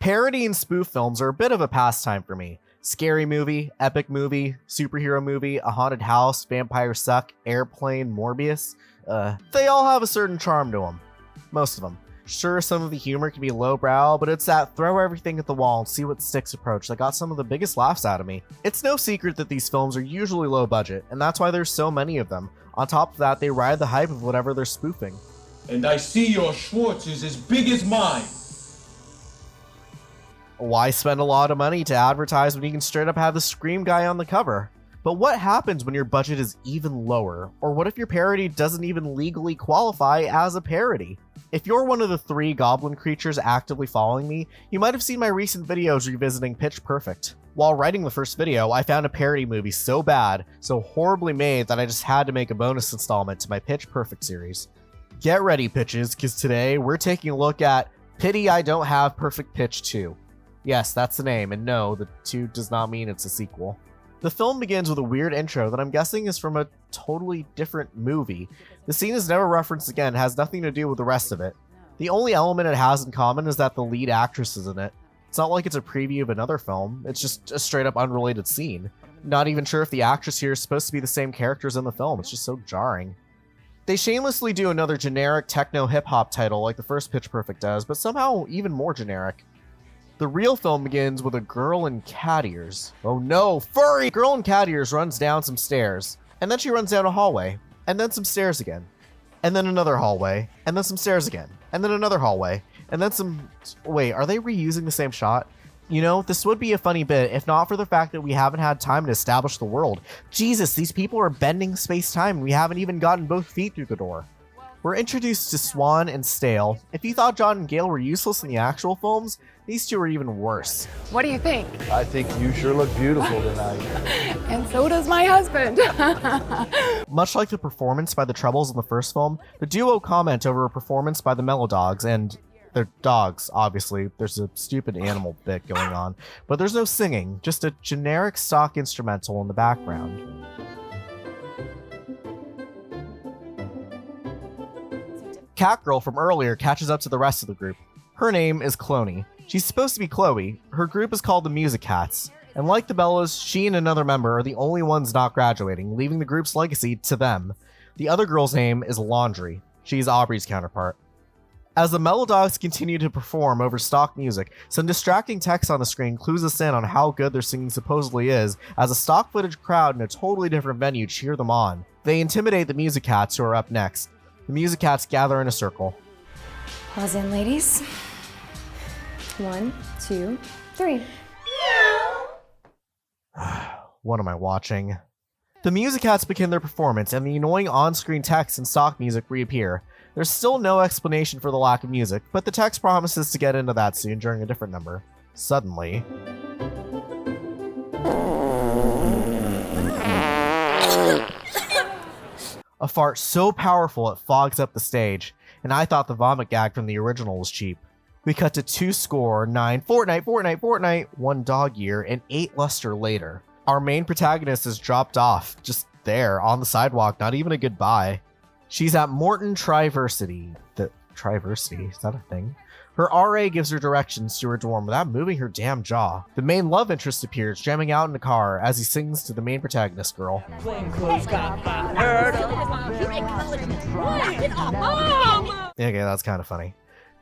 Parody and spoof films are a bit of a pastime for me. Scary movie, epic movie, superhero movie, a haunted house, vampire suck, airplane, Morbius. They all have a certain charm to them. Most of them. Sure, some of the humor can be lowbrow, but it's that throw everything at the wall and see what sticks approach that got some of the biggest laughs out of me. It's no secret that these films are usually low budget, and that's why there's so many of them. On top of that, they ride the hype of whatever they're spoofing. And I see your Schwartz is as big as mine. Why spend a lot of money to advertise when you can straight up have the Scream guy on the cover? But what happens when your budget is even lower? Or what if your parody doesn't even legally qualify as a parody? If you're one of the 3 goblin creatures actively following me, you might have seen my recent videos revisiting Pitch Perfect. While writing the first video, I found a parody movie so bad, so horribly made that I just had to make a bonus installment to my Pitch Perfect series. Get ready, pitches, because today we're taking a look at Pity I Don't Have Perfect Pitch 2. Yes, that's the name, and no, the 2 does not mean it's a sequel. The film begins with a weird intro that I'm guessing is from a totally different movie. The scene is never referenced again, has nothing to do with the rest of it. The only element it has in common is that the lead actress is in it. It's not like it's a preview of another film, it's just a straight up unrelated scene. Not even sure if the actress here is supposed to be the same characters in the film, it's just so jarring. They shamelessly do another generic techno hip-hop title like the first Pitch Perfect does, but somehow even more generic. The real film begins with a girl in cat ears. Oh no, furry! Girl in cat ears runs down some stairs, and then she runs down a hallway, and then some stairs again, and then another hallway, and then some stairs again, and then another hallway, and then some... Wait, are they reusing the same shot? You know, this would be a funny bit if not for the fact that we haven't had time to establish the world. Jesus, these people are bending space-time and we haven't even gotten both feet through the door. We're introduced to Swan and Stale. If you thought John and Gale were useless in the actual films, these two are even worse. What do you think? I think you sure look beautiful tonight. And so does my husband. Much like the performance by the Trebles in the first film, the duo comment over a performance by the Mellow Dogs, and they're dogs, obviously. There's a stupid animal bit going on, but there's no singing, just a generic stock instrumental in the background. Catgirl from earlier catches up to the rest of the group. Her name is Cloney. She's supposed to be Chloe. Her group is called the Music Cats, and like the Bellas, she and another member are the only ones not graduating, leaving the group's legacy to them. The other girl's name is Laundry. She's Aubrey's counterpart. As the Mellow Dogs continue to perform over stock music, some distracting text on the screen clues us in on how good their singing supposedly is, as a stock footage crowd in a totally different venue cheer them on. They intimidate the Music Cats, who are up next. The Music Cats gather in a circle. Pause in, ladies. 1, 2, 3. What am I watching? The Music Cats begin their performance, and the annoying on-screen text and stock music reappear. There's still no explanation for the lack of music, but the text promises to get into that soon during a different number. Suddenly... a fart so powerful it fogs up the stage, and I thought the vomit gag from the original was cheap. We cut to 2-9 Fortnite, 1 dog year, and 8 luster later. Our main protagonist is dropped off, just there, on the sidewalk, not even a goodbye. She's at Morton Triversity. The Triversity, is that a thing? Her RA gives her directions to her dorm without moving her damn jaw. The main love interest appears, jamming out in the car as he sings to the main protagonist girl. Okay, that's kind of funny.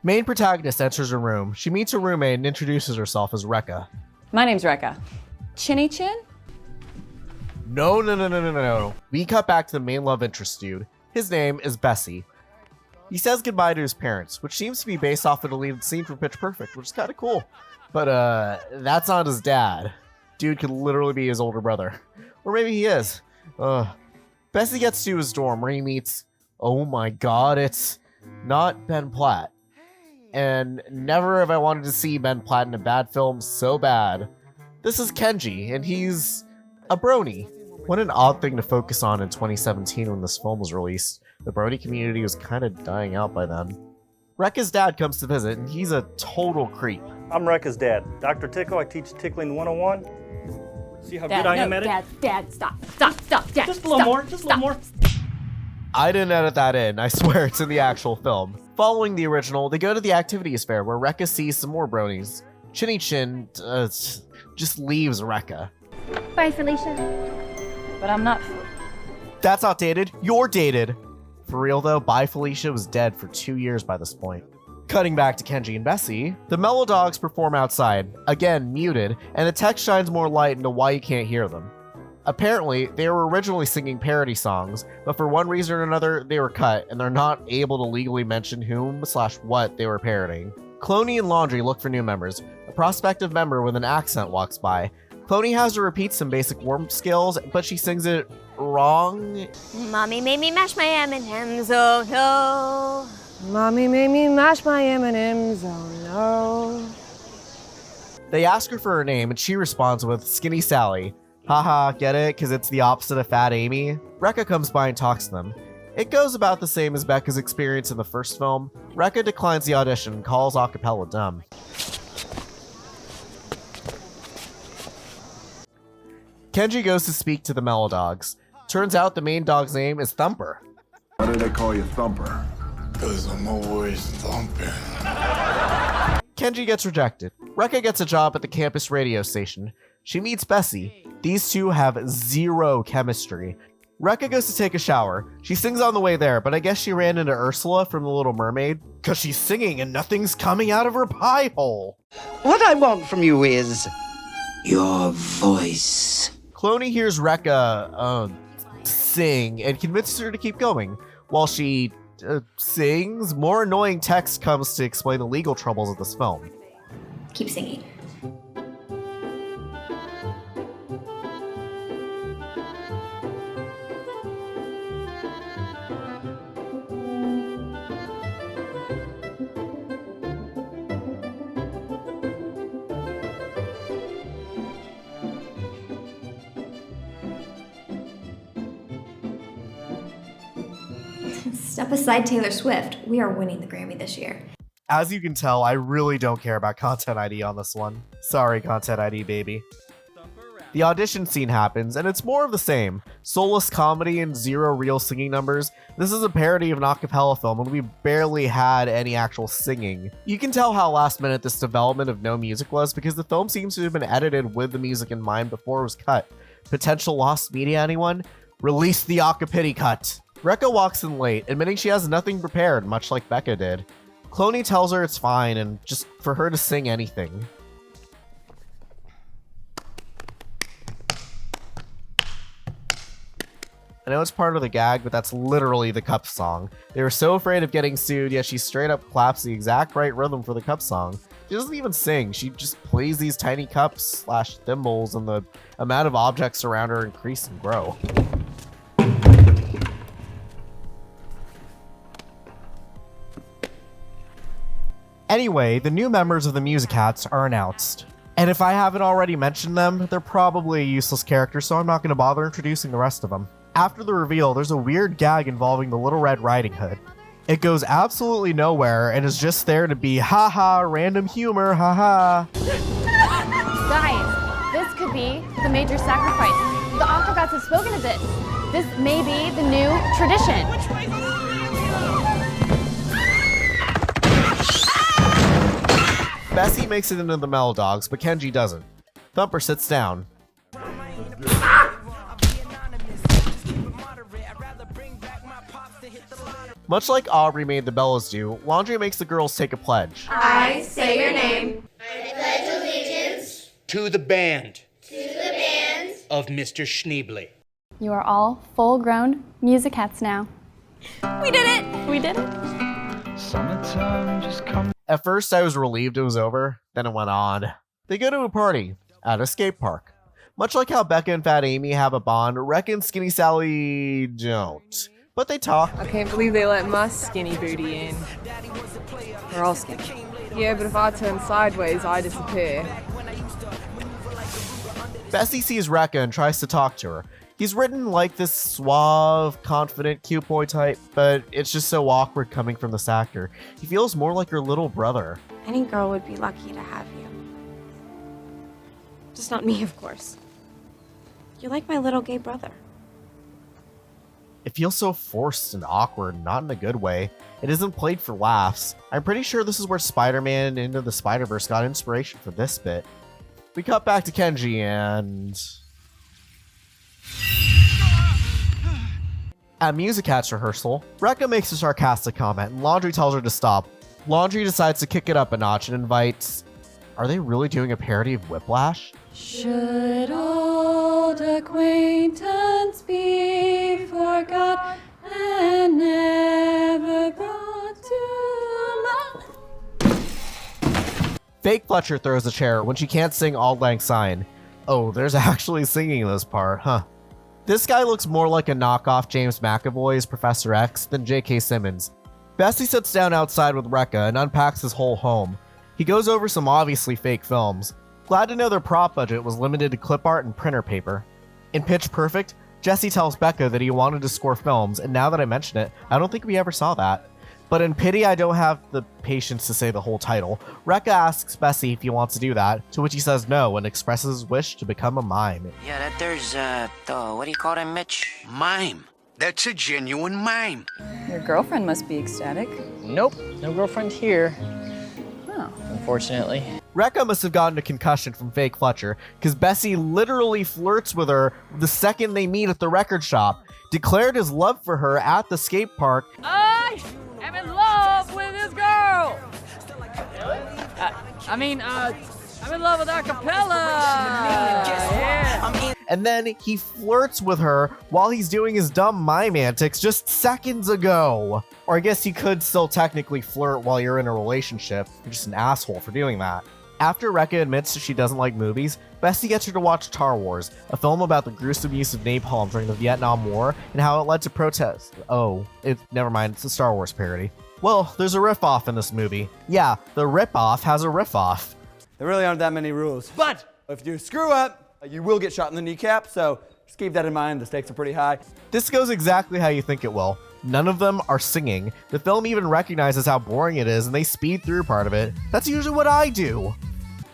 Main protagonist enters her room. She meets her roommate and introduces herself as Rekka. My name's Rekka. Chinny Chin? No. We cut back to the main love interest dude. His name is Bessie. He says goodbye to his parents, which seems to be based off a deleted scene from Pitch Perfect, which is kind of cool. But that's not his dad. Dude could literally be his older brother. Or maybe he is. Bessie gets to his dorm where he meets, oh my god, it's not Ben Platt. And never have I wanted to see Ben Platt in a bad film so bad. This is Kenji, and he's a brony. What an odd thing to focus on in 2017 when this film was released. The brony community was kind of dying out by then. Rekka's dad comes to visit, and he's a total creep. I'm Rekka's dad. Dr. Tickle, I teach Tickling 101. See how good I am at it? Dad, stop, Dad. Just a little more, just a little more. I didn't edit that in, I swear it's in the actual film. Following the original, they go to the activities fair where Rekka sees some more bronies. Chinny Chin just leaves Rekka. Bye, Felicia. But I'm not. That's not dated. You're dated. For real though, Bye Felicia was dead for 2 years by this point. Cutting back to Kenji and Bessie, the Mellow Dogs perform outside, again muted, and the text shines more light into why you can't hear them. Apparently, they were originally singing parody songs, but for one reason or another, they were cut, and they're not able to legally mention whom/what they were parodying. Cloney and Laundry look for new members. A prospective member with an accent walks by. Cloney has to repeat some basic warm skills, but she sings it wrong. Mommy made me mash my M&Ms, oh no. Mommy made me mash my M&Ms, oh no. They ask her for her name, and she responds with Skinny Sally. Haha, get it? Because it's the opposite of Fat Amy? Rekka comes by and talks to them. It goes about the same as Becca's experience in the first film. Rekka declines the audition and calls Acapella dumb. Kenji goes to speak to the Mellow Dogs. Turns out the main dog's name is Thumper. Why do they call you Thumper? Cause I'm always thumping. Kenji gets rejected. Rekka gets a job at the campus radio station. She meets Bessie. These two have zero chemistry. Rekka goes to take a shower. She sings on the way there, but I guess she ran into Ursula from The Little Mermaid, cause she's singing and nothing's coming out of her pie hole. What I want from you is your voice. Cloney hears Rekka sing and convinces her to keep going. While she sings, more annoying text comes to explain the legal troubles of this film. Keep singing. Step aside Taylor Swift. We are winning the Grammy this year. As you can tell, I really don't care about Content ID on this one. Sorry, Content ID, baby. The audition scene happens, and it's more of the same. Soulless comedy and zero real singing numbers. This is a parody of an acapella film, and we barely had any actual singing. You can tell how last minute this development of no music was, because the film seems to have been edited with the music in mind before it was cut. Potential lost media, anyone? Release the acapella cut! Rekka walks in late, admitting she has nothing prepared, much like Becca did. Cloney tells her it's fine and just for her to sing anything. I know it's part of the gag, but that's literally the Cup song. They were so afraid of getting sued, yet she straight up claps the exact right rhythm for the Cup song. She doesn't even sing, she just plays these tiny cups / thimbles, and the amount of objects around her increase and grow. Anyway, the new members of the Music Hats are announced. And if I haven't already mentioned them, they're probably a useless character, so I'm not going to bother introducing the rest of them. After the reveal, there's a weird gag involving the Little Red Riding Hood. It goes absolutely nowhere and is just there to be haha, random humor, haha. Guys, this could be the major sacrifice. The Aqua Gods have spoken of this. This may be the new tradition. Bessie makes it into the Mellow Dogs, but Kenji doesn't. Thumper sits down. Much like Aubrey made the Bellas do, Laundry makes the girls take a pledge. I say your name. I pledge allegiance To the band to the band of Mr. Schneebly. You are all full-grown music hats now. We did it! We did it! Summertime just come. At first, I was relieved it was over, then it went on. They go to a party at a skate park. Much like how Becca and Fat Amy have a bond, Rekka and Skinny Sally don't. But they talk. I can't believe they let my skinny booty in. We're all skinny. Yeah, but if I turn sideways, I disappear. Bessie sees Rekka and tries to talk to her. He's written like this suave, confident, cute boy type, but it's just so awkward coming from this actor. He feels more like your little brother. Any girl would be lucky to have you. Just not me, of course. You're like my little gay brother. It feels so forced and awkward, not in a good way. It isn't played for laughs. I'm pretty sure this is where Spider-Man Into the Spider-Verse got inspiration for this bit. We cut back to Kenji and... At Music Cat's rehearsal, Rekka makes a sarcastic comment and Laundry tells her to stop. Laundry decides to kick it up a notch and invites... Are they really doing a parody of Whiplash? Should old acquaintance be forgot and never brought to mind? Fake Fletcher throws a chair when she can't sing Auld Lang Syne. Oh, there's actually singing in this part, huh? This guy looks more like a knockoff James McAvoy's Professor X than J.K. Simmons. Bessie sits down outside with Rekka and unpacks his whole home. He goes over some obviously fake films. Glad to know their prop budget was limited to clip art and printer paper. In Pitch Perfect, Jesse tells Becca that he wanted to score films, and now that I mention it, I don't think we ever saw that. But in Pity I Don't Have the Patience to Say the Whole title, Rekka asks Bessie if he wants to do that, to which he says no and expresses his wish to become a mime. Yeah, that there's, what do you call that, Mitch? Mime. That's a genuine mime. Your girlfriend must be ecstatic. Nope, no girlfriend here. Oh. Unfortunately. Rekka must have gotten a concussion from Fake Fletcher, because Bessie literally flirts with her the second they meet at the record shop, declared his love for her at the skate park. I am in love with this girl! I'm in love with Acapella! Yeah. And then he flirts with her while he's doing his dumb mime antics just seconds ago. Or I guess you could still technically flirt while you're in a relationship. You're just an asshole for doing that. After Rekka admits that she doesn't like movies, Bessie gets her to watch Tar Wars, a film about the gruesome use of napalm during the Vietnam War and how it led to protests. Never mind, it's a Star Wars parody. Well, there's a riff-off in this movie. Yeah, the rip-off has a riff-off. There really aren't that many rules, but if you screw up, you will get shot in the kneecap, so just keep that in mind. The stakes are pretty high. This goes exactly how you think it will. None of them are singing. The film even recognizes how boring it is and they speed through part of it. That's usually what I do.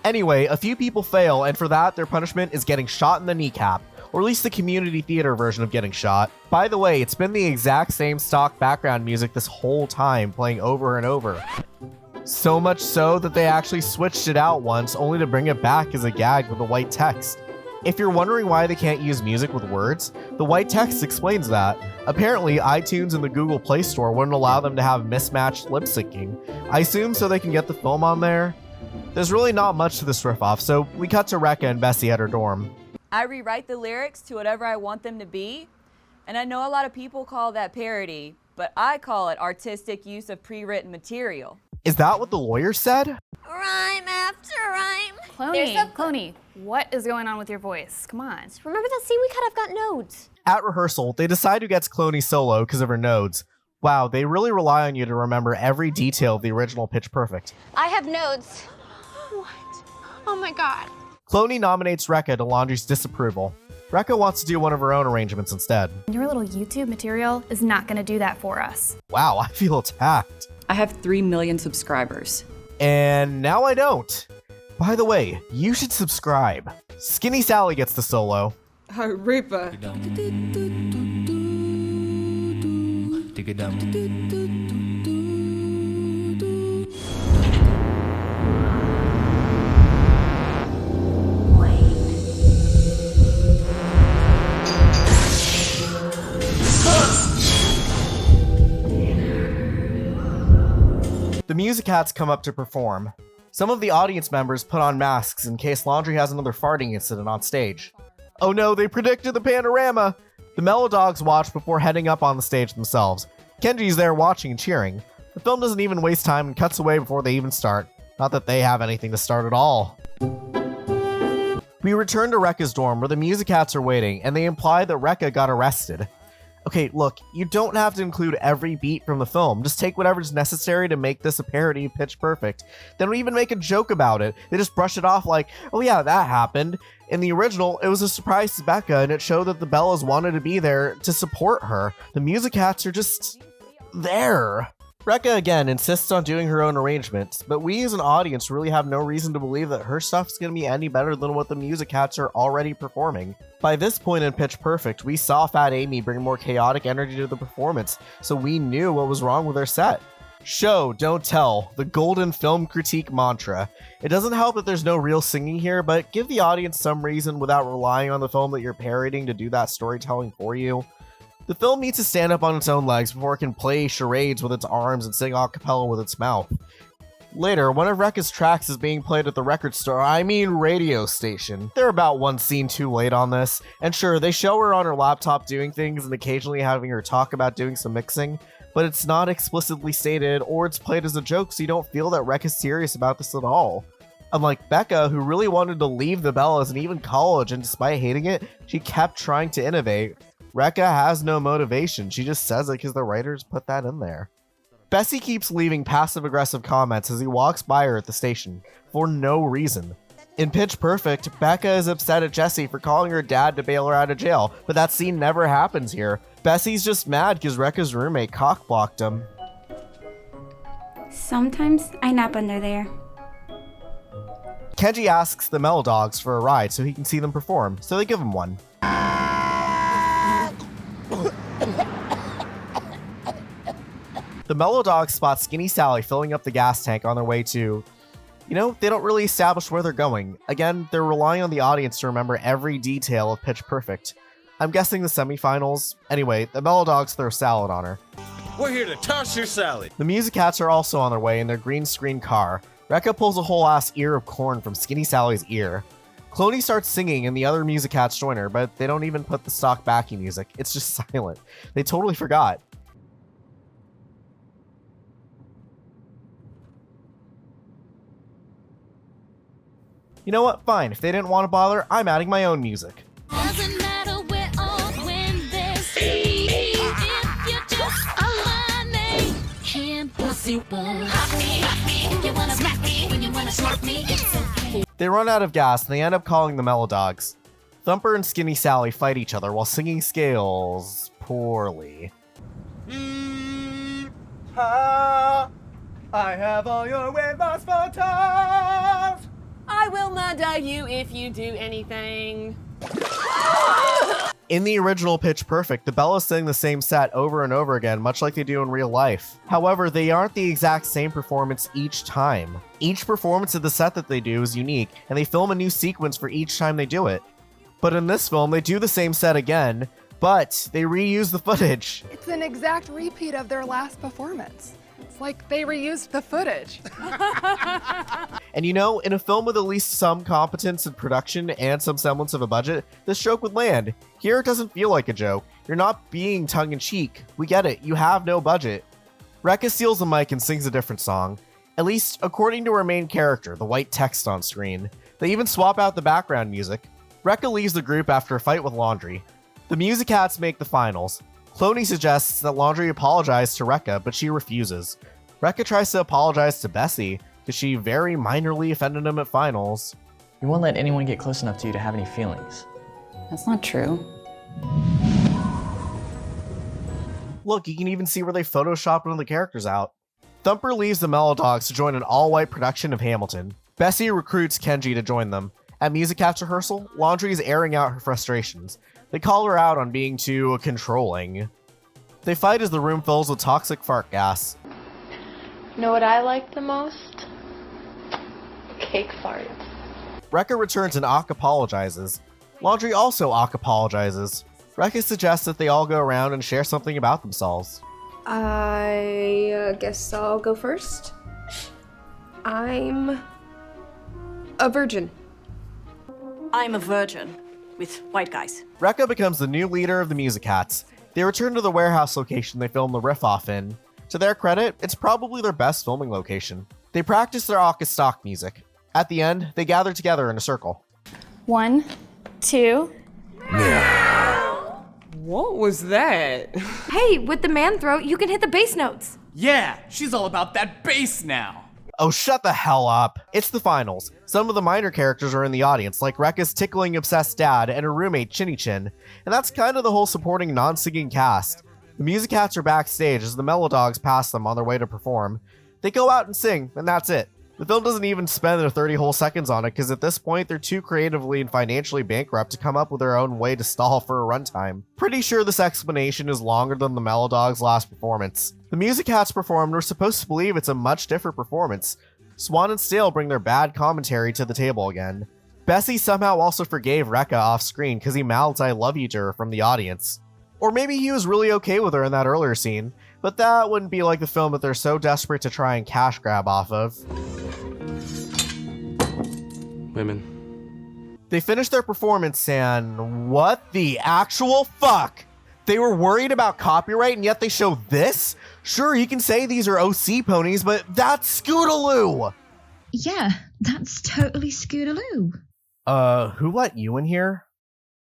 Anyway, a few people fail, and for that, their punishment is getting shot in the kneecap, or at least the community theater version of getting shot. By the way, it's been the exact same stock background music this whole time, playing over and over. So much so that they actually switched it out once, only to bring it back as a gag with a white text. If you're wondering why they can't use music with words, the white text explains that. Apparently, iTunes and the Google Play Store wouldn't allow them to have mismatched lip syncing. I assume so they can get the film on there. There's really not much to this riff-off, so we cut to Rekka and Bessie at her dorm. I rewrite the lyrics to whatever I want them to be, and I know a lot of people call that parody, but I call it artistic use of pre-written material. Is that what the lawyer said? Rhyme after rhyme. Cloney, what is going on with your voice? Come on. Remember that scene we cut? I've got nodes. At rehearsal, they decide who gets Cloney solo because of her nodes. Wow, they really rely on you to remember every detail of the original Pitch Perfect. I have nodes. What? Oh my god. Cloney nominates Rekka to Laundry's disapproval. Rekka wants to do one of her own arrangements instead. Your little YouTube material is not going to do that for us. Wow, I feel attacked. I have 3 million subscribers. And now I don't. By the way, you should subscribe. Skinny Sally gets the solo. Oh, Ripper. The Music Hats come up to perform. Some of the audience members put on masks in case Laundry has another farting incident on stage. Oh no, they predicted the panorama! The Melodogs watch before heading up on the stage themselves. Kenji's there watching and cheering. The film doesn't even waste time and cuts away before they even start. Not that they have anything to start at all. We return to Rekka's dorm where the Music Hats are waiting, and they imply that Rekka got arrested. Okay, look, you don't have to include every beat from the film. Just take whatever's necessary to make this a parody of Pitch Perfect. They don't even make a joke about it. They just brush it off like, oh yeah, that happened. In the original, it was a surprise to Becca, and it showed that the Bellas wanted to be there to support her. The Music Hats are just there. Rekka again insists on doing her own arrangements, but we as an audience really have no reason to believe that her stuff's gonna be any better than what the Music Cats are already performing. By this point in Pitch Perfect, we saw Fat Amy bring more chaotic energy to the performance, so we knew what was wrong with her set. Show, don't tell, the golden film critique mantra. It doesn't help that there's no real singing here, but give the audience some reason without relying on the film that you're parodying to do that storytelling for you. The film needs to stand up on its own legs before it can play charades with its arms and sing acapella with its mouth. Later, one of Rekka's tracks is being played at the record store, radio station. They're about one scene too late on this, and sure, they show her on her laptop doing things and occasionally having her talk about doing some mixing, but it's not explicitly stated or it's played as a joke, so you don't feel that Rekka's serious about this at all. Unlike Becca, who really wanted to leave the Bellas and even college, and despite hating it, she kept trying to innovate. Rekka has no motivation, she just says it because the writers put that in there. Bessie keeps leaving passive-aggressive comments as he walks by her at the station, for no reason. In Pitch Perfect, Becca is upset at Jessie for calling her dad to bail her out of jail, but that scene never happens here. Bessie's just mad because Rekka's roommate cock-blocked him. Sometimes I nap under there. Kenji asks the Mellow Dogs for a ride so he can see them perform, so they give him one. The Mellow Dogs spot Skinny Sally filling up the gas tank on their way to... they don't really establish where they're going. Again, they're relying on the audience to remember every detail of Pitch Perfect. I'm guessing the semifinals. Anyway, the Mellow Dogs throw salad on her. We're here to toss your salad. The Music Cats are also on their way in their green screen car. Rekka pulls a whole ass ear of corn from Skinny Sally's ear. Cloney starts singing and the other Music Cats join her, but they don't even put the stock backing music. It's just silent. They totally forgot. You know what? Fine. If they didn't want to bother, I'm adding my own music. Doesn't matter where or when there's if you just align me. Impossible. You wanna smack me when you wanna smack me. They run out of gas and they end up calling the Mellow Dogs. Thumper and Skinny Sally fight each other while singing scales poorly. I have all your weight-loss photos. I will murder you if you do anything. In the original Pitch Perfect, the Bellas sing the same set over and over again, much like they do in real life. However, they aren't the exact same performance each time. Each performance of the set that they do is unique, and they film a new sequence for each time they do it. But in this film, they do the same set again, but they reuse the footage. It's an exact repeat of their last performance. It's like they reused the footage. And in a film with at least some competence in production and some semblance of a budget, this joke would land. Here it doesn't feel like a joke. You're not being tongue-in-cheek. We get it, you have no budget. Rekka steals the mic and sings a different song. At least, according to her main character, the white text on screen. They even swap out the background music. Rekka leaves the group after a fight with Laundry. The Music Cats make the finals. Cloney suggests that Laundry apologize to Rekka, but she refuses. Rekka tries to apologize to Bessie, because she very minorly offended him at finals. You won't let anyone get close enough to you to have any feelings. That's not true. Look, you can even see where they photoshopped one of the characters out. Thumper leaves the Mellow Dogs to join an all-white production of Hamilton. Bessie recruits Kenji to join them. At Music Cats rehearsal, Laundry is airing out her frustrations. They call her out on being too controlling. They fight as the room fills with toxic fart gas. Know what I like the most? Cake farts. Rekka returns and apologizes. Laundry also apologizes. Rekka suggests that they all go around and share something about themselves. I guess I'll go first. I'm a virgin. I'm a virgin with white guys. Rekka becomes the new leader of the Music Cats. They return to the warehouse location they filmed the riff off in. To their credit, it's probably their best filming location. They practice their Aka stock music. At the end, they gather together in a circle. 1, 2. What was that? Hey, with the man throat, you can hit the bass notes. Yeah, she's all about that bass now. Oh, shut the hell up. It's the finals. Some of the minor characters are in the audience, like Rekka's tickling obsessed dad and her roommate Chinny Chin, and that's kind of the whole supporting non-singing cast. The Music Hats are backstage as the Melodogs pass them on their way to perform. They go out and sing, and that's it. The film doesn't even spend their 30 whole seconds on it because at this point they're too creatively and financially bankrupt to come up with their own way to stall for a runtime. Pretty sure this explanation is longer than the Melodogs' last performance. The Music Hats performed, we're supposed to believe it's a much different performance. Swan and Stale bring their bad commentary to the table again. Bessie somehow also forgave Rekka off screen because he mouthed "I love you" to her from the audience. Or maybe he was really okay with her in that earlier scene, but that wouldn't be like the film that they're so desperate to try and cash grab off of. Women. They finished their performance and what the actual fuck? They were worried about copyright and yet they show this? Sure, you can say these are OC ponies, but that's Scootaloo! Yeah, that's totally Scootaloo. Who let you in here?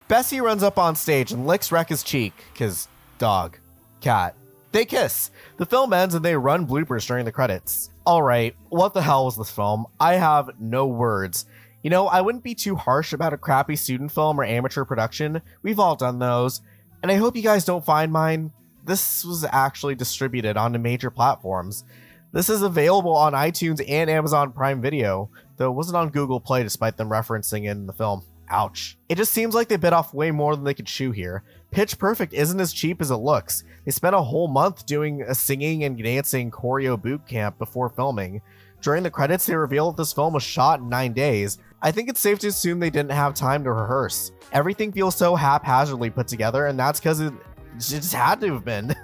Bessie runs up on stage and licks Rekka's cheek, cause dog. Cat. They kiss. The film ends and they run bloopers during the credits. Alright, what the hell was this film? I have no words. You know, I wouldn't be too harsh about a crappy student film or amateur production. We've all done those. And I hope you guys don't find mine. This was actually distributed onto major platforms. This is available on iTunes and Amazon Prime Video, though it wasn't on Google Play despite them referencing it in the film. Ouch. It just seems like they bit off way more than they could chew here. Pitch Perfect isn't as cheap as it looks. They spent a whole month doing a singing and dancing choreo boot camp before filming. During the credits, they revealed that this film was shot in 9 days. I think it's safe to assume they didn't have time to rehearse. Everything feels so haphazardly put together, and that's because it just had to have been.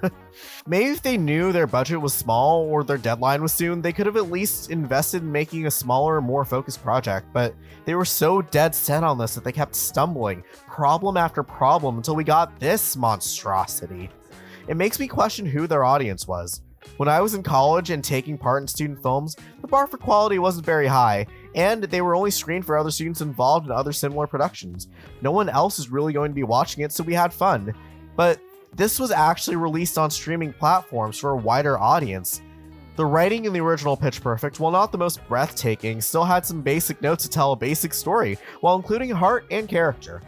Maybe if they knew their budget was small or their deadline was soon, they could have at least invested in making a smaller, more focused project, but they were so dead set on this that they kept stumbling, problem after problem, until we got this monstrosity. It makes me question who their audience was. When I was in college and taking part in student films, the bar for quality wasn't very high, and they were only screened for other students involved in other similar productions. No one else is really going to be watching it, so we had fun. But this was actually released on streaming platforms for a wider audience. The writing in the original Pitch Perfect, while not the most breathtaking, still had some basic notes to tell a basic story, while including heart and character.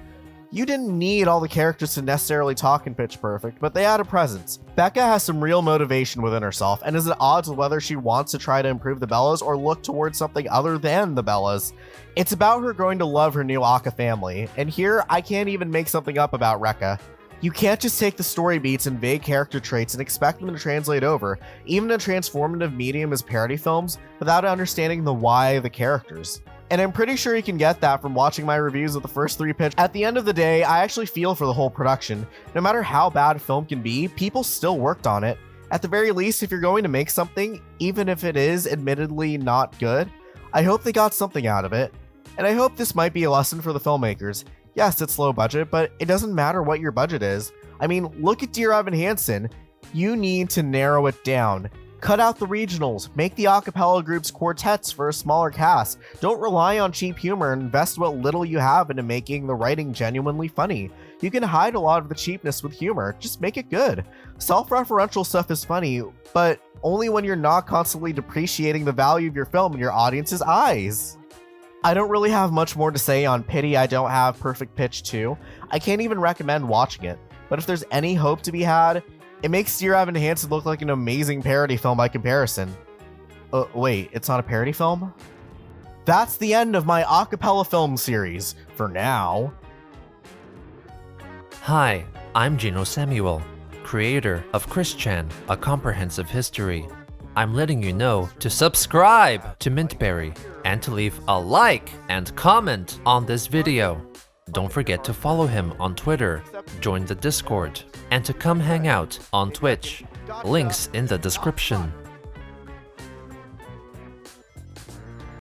You didn't need all the characters to necessarily talk in Pitch Perfect, but they had a presence. Becca has some real motivation within herself, and is at odds with whether she wants to try to improve the Bellas or look towards something other than the Bellas. It's about her growing to love her new Aka family, and here I can't even make something up about Rekka. You can't just take the story beats and vague character traits and expect them to translate over, even in a transformative medium as parody films, without understanding the why of the characters. And I'm pretty sure you can get that from watching my reviews of the first 3 pitch. At the end of the day, I actually feel for the whole production. No matter how bad a film can be, people still worked on it. At the very least, if you're going to make something, even if it is admittedly not good, I hope they got something out of it. And I hope this might be a lesson for the filmmakers. Yes, it's low budget, but it doesn't matter what your budget is. I mean, look at Dear Evan Hansen. You need to narrow it down. Cut out the regionals, make the acapella groups quartets for a smaller cast. Don't rely on cheap humor and invest what little you have into making the writing genuinely funny. You can hide a lot of the cheapness with humor, just make it good. Self-referential stuff is funny, but only when you're not constantly depreciating the value of your film in your audience's eyes. I don't really have much more to say on Pity I Don't Have Perfect Pitch 2. I can't even recommend watching it, but if there's any hope to be had, it makes Dear Evan Hansen look like an amazing parody film by comparison. Wait, it's not a parody film? That's the end of my acapella film series, for now. Hi, I'm GenoSamuel, creator of Christian, A Comprehensive History. I'm letting you know to subscribe to Mintberry and to leave a like and comment on this video. Don't forget to follow him on Twitter, join the Discord, and to come hang out on Twitch. Links in the description.